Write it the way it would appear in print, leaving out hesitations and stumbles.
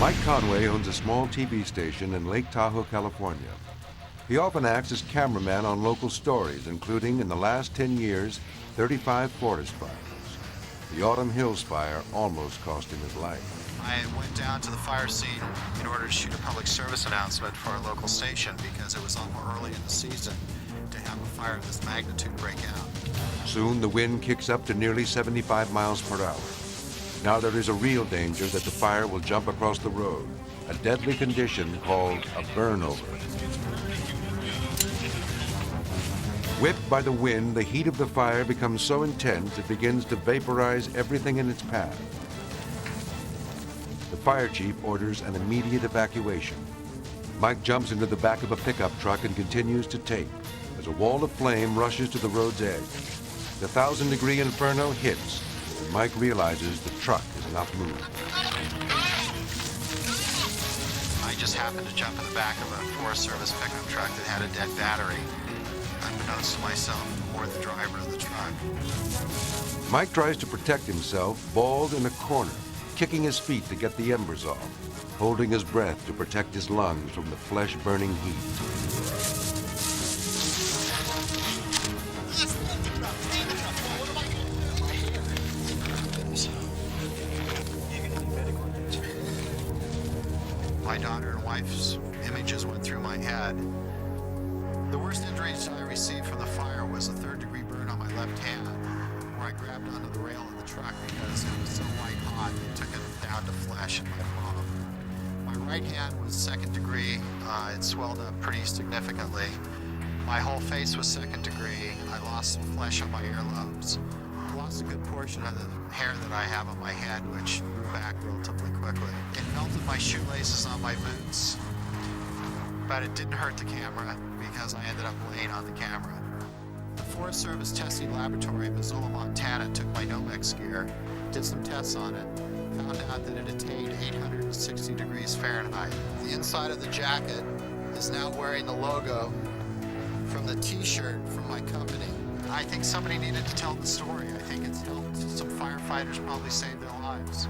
Mike Conway owns a small TV station in Lake Tahoe, California. He often acts as cameraman on local stories, including, in the last 10 years, 35 forest fires. The Autumn Hills fire almost cost him his life. I went down to the fire scene in order to shoot a public service announcement for our local station because it was a little early in the season to have a fire of this magnitude break out. Soon the wind kicks up to nearly 75 miles per hour. Now there is a real danger that the fire will jump across the road, a deadly condition called a burnover. Whipped by the wind, the heat of the fire becomes so intense it begins to vaporize everything in its path. The fire chief orders an immediate evacuation. Mike jumps into the back of a pickup truck and continues to tape as a wall of flame rushes to the road's edge. The 1,000-degree inferno hits, and Mike realizes the truck is not moving. I just happened to jump in the back of a Forest Service pickup truck that had a dead battery, unbeknownst to myself or the driver of the truck. Mike tries to protect himself, balled in a corner, kicking his feet to get the embers off, holding his breath to protect his lungs from the flesh-burning heat. My daughter and wife's images went through my head. The worst injuries I received from the fire was a third-degree burn on my left hand, where I grabbed onto the rail of the truck because it was so white hot it took it down to flesh in my palm. My right hand was second degree. It swelled up pretty significantly. My whole face was second degree. I lost some flesh on my earlobes. I lost a good portion of the hair that I have on my head, which grew back relatively quickly. It melted my shoelaces on my boots, but it didn't hurt the camera because I ended up laying on the camera. The Forest Service testing laboratory in Missoula, Montana took my Nomex gear, did some tests on it, found out that it attained 860 degrees Fahrenheit. The inside of the jacket is now wearing the logo from the t-shirt from my company. I think somebody needed to tell the story. I think it's helped some firefighters probably save their lives.